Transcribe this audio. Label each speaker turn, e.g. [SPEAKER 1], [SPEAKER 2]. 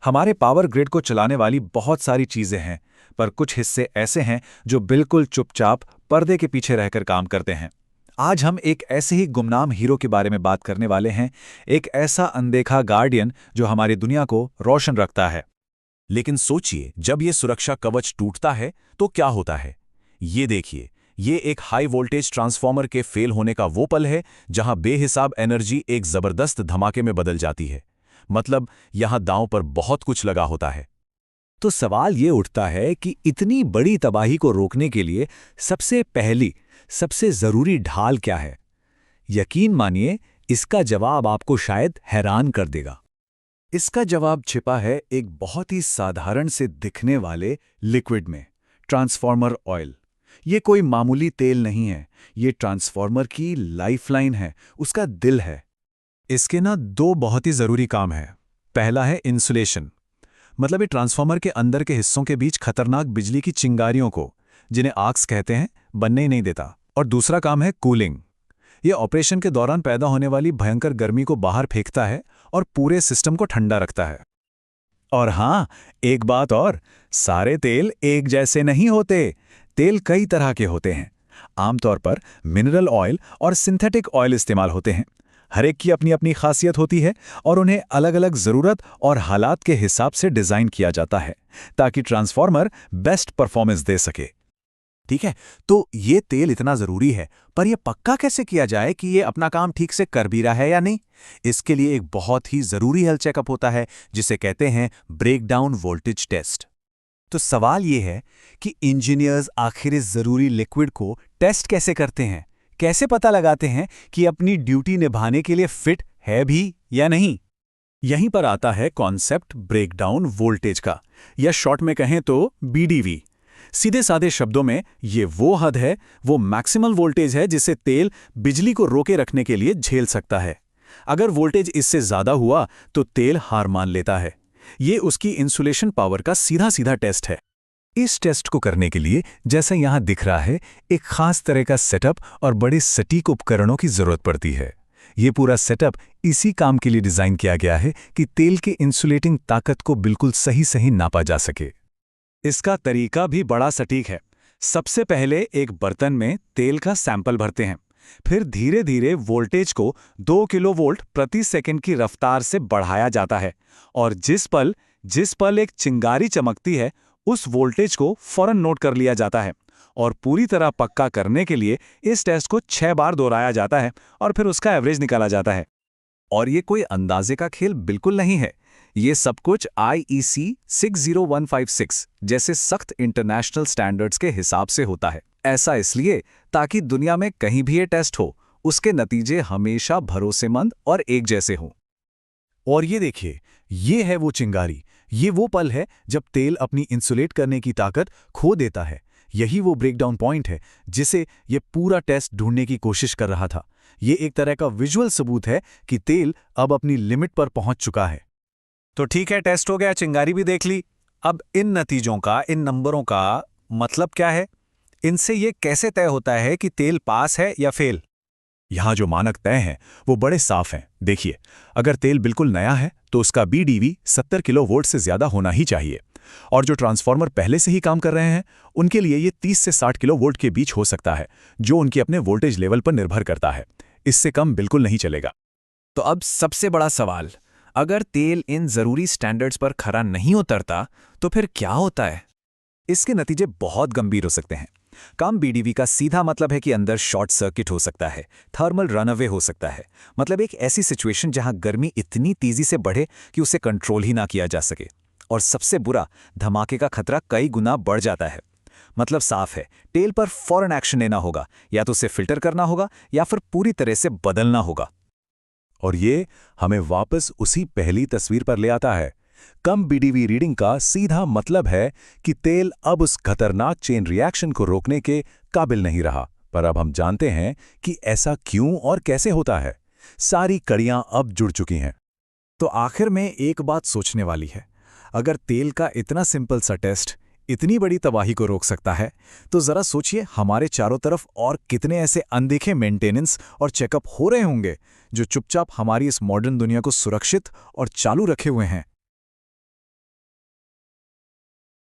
[SPEAKER 1] हमारे power grid को चलाने वाली बहुत सारी चीजें हैं, पर कुछ हिस्से ऐसे हैं जो बिल्कुल चुपचाप पर्दे के पीछे रहकर काम करते हैं। आज हम एक ऐसे ही गुमनाम हीरो के बारे में बात करने वाले हैं, एक ऐसा अनदेखा गार्डियन जो हमारी दुनिया को रोशन रखता है।
[SPEAKER 2] लेकिन सोचिए, जब ये सुरक्षा कवच टूटता है तो क्या होता है। ये देखिए, ये एक हाई वोल्टेज ट्रांसफॉर्मर के फेल होने का वो पल है जहां बेहिसाब एनर्जी एक जबरदस्त धमाके में बदल जाती है। मतलब यहां दांव पर बहुत कुछ लगा होता है।
[SPEAKER 1] तो सवाल ये उठता है कि इतनी बड़ी तबाही को रोकने के लिए सबसे जरूरी ढाल क्या है? यकीन मानिए, इसका जवाब आपको शायद हैरान कर देगा। इसका जवाब छिपा है एक बहुत ही साधारण से दिखने वाले लिक्विड में, ट्रांसफॉर्मर ऑयल। ये कोई मामूली तेल नहीं है, ये ट्रांसफॉर्मर की लाइफलाइन है, उसका दिल है। इसके दो बहुत ही जरूरी काम हैं। पहला है इंसुलेशन, मतलब ये ट्रांसफॉर्मर के अंदर के हिस्सों के बीच खतरनाक बिजली की चिंगारियों को, जिन्हें आर्क्स कहते हैं, बनने ही नहीं देता। और दूसरा काम है कूलिंग। ये ऑपरेशन के दौरान पैदा होने वाली भयंकर गर्मी को बाहर फेंकता है और पूरे सिस्टम को ठंडा रखता है। और हाँ, एक बात और, सारे तेल एक जैसे नहीं होते। तेल कई तरह के होते हैं। आमतौर पर मिनरल ऑयल और सिंथेटिक ऑयल इस्तेमाल होते हैं। हर एक की अपनी अपनी खासियत होती है और उन्हें अलग अलग ज़रूरत और हालात के हिसाब से डिज़ाइन किया जाता है ताकि ट्रांसफॉर्मर बेस्ट परफॉर्मेंस दे सके।
[SPEAKER 2] ठीक है, तो ये तेल इतना जरूरी है, पर यह पक्का कैसे किया जाए कि ये अपना काम ठीक से कर भी रहा है या नहीं? इसके लिए एक बहुत ही जरूरी हेल्थ चेकअप होता है, जिसे कहते हैं ब्रेकडाउन वोल्टेज टेस्ट।
[SPEAKER 1] तो सवाल ये है कि इंजीनियर्स आखिर इस जरूरी लिक्विड को टेस्ट कैसे करते हैं? कैसे पता लगाते हैं कि अपनी ड्यूटी निभाने के लिए फिट है भी या नहीं? यहीं पर आता है कॉन्सेप्ट ब्रेकडाउन वोल्टेज का, या शॉर्ट में कहें तो बीडीवी। सीधे साधे शब्दों में ये वो हद है, वो मैक्सिमल वोल्टेज है जिसे तेल बिजली को रोके रखने के लिए झेल सकता है। अगर वोल्टेज इससे ज्यादा हुआ तो तेल हार मान लेता है। ये उसकी इंसुलेशन पावर का सीधा सीधा टेस्ट है। इस टेस्ट को करने के लिए, जैसा यहां दिख रहा है, एक खास तरह का सेटअप और बड़े सटीक उपकरणों की जरूरत पड़ती है। ये पूरा सेटअप इसी काम के लिए डिजाइन किया गया है कि तेल के इंसुलेटिंग ताकत को बिल्कुल सही सही नापा जा सके। इसका तरीका भी बड़ा सटीक है। सबसे पहले एक बर्तन में तेल का सैंपल भरते हैं, फिर धीरे धीरे वोल्टेज को 2 किलोवोल्ट प्रति सेकंड की रफ्तार से बढ़ाया जाता है, और जिस पल एक चिंगारी चमकती है, उस वोल्टेज को फौरन नोट कर लिया जाता है। और पूरी तरह पक्का करने के लिए इस टेस्ट को 6 बार दोहराया जाता है और फिर उसका एवरेज निकाला जाता है। और ये कोई अंदाजे का खेल बिल्कुल नहीं है। ये सब कुछ IEC 60156 जैसे सख्त इंटरनेशनल स्टैंडर्ड्स के हिसाब से होता है। ऐसा इसलिए ताकि दुनिया में कहीं भी ये टेस्ट हो, उसके नतीजे हमेशा भरोसेमंद और एक जैसे हों। और ये देखिए, ये है वो चिंगारी। ये वो पल है जब तेल अपनी इंसुलेट करने की ताकत खो देता है। यही वो ब्रेकडाउन पॉइंट है जिसे ये पूरा टेस्ट ढूंढने की कोशिश कर रहा था। ये एक तरह का विजुअल सबूत है कि तेल अब अपनी लिमिट पर पहुंच चुका है। तो ठीक है, टेस्ट हो गया, चिंगारी भी देख ली। अब इन नतीजों का, इन नंबरों का मतलब क्या है? इनसे ये कैसे तय होता है कि तेल पास है या फेल? यहां जो मानक तय हैं वो बड़े साफ हैं। देखिए, अगर तेल बिल्कुल नया है तो उसका बीडीवी 70 किलोवोल्ट से ज्यादा होना ही चाहिए, और जो ट्रांसफॉर्मर पहले से ही काम कर रहे हैं उनके लिए ये 30 से 60 किलोवोल्ट के बीच हो सकता है, जो उनके अपने वोल्टेज लेवल पर निर्भर करता है। इससे कम बिल्कुल नहीं चलेगा।
[SPEAKER 2] तो अब सबसे बड़ा सवाल, अगर तेल इन जरूरी स्टैंडर्ड्स पर खरा नहीं उतरता तो फिर क्या होता है?
[SPEAKER 1] इसके नतीजे बहुत गंभीर हो सकते हैं। कम बीडीवी का सीधा मतलब है कि अंदर शॉर्ट सर्किट हो सकता है, थर्मल रनअवे हो सकता है, मतलब एक ऐसी सिचुएशन जहां गर्मी इतनी तेजी से बढ़े कि उसे कंट्रोल ही ना किया जा सके। और सबसे बुरा, धमाके का खतरा कई गुना बढ़ जाता है। मतलब साफ है, तेल पर फौरन एक्शन लेना होगा, या तो उसे फिल्टर करना होगा या फिर पूरी तरह से बदलना होगा।
[SPEAKER 2] और ये हमें वापस उसी पहली तस्वीर पर ले आता है। कम बीडीवी रीडिंग का सीधा मतलब है कि तेल अब उस खतरनाक चेन रिएक्शन को रोकने के काबिल नहीं रहा। पर अब हम जानते हैं कि ऐसा क्यों और कैसे होता है। सारी कड़ियां अब जुड़ चुकी हैं।
[SPEAKER 1] तो आखिर में एक बात सोचने वाली है, अगर तेल का इतना सिंपल सा टेस्ट इतनी बड़ी तबाही को रोक सकता है, तो जरा सोचिए हमारे चारों तरफ और कितने ऐसे अनदेखे मेंटेनेंस और चेकअप हो रहे होंगे जो चुपचाप हमारी इस मॉडर्न दुनिया को सुरक्षित और चालू रखे हुए हैं।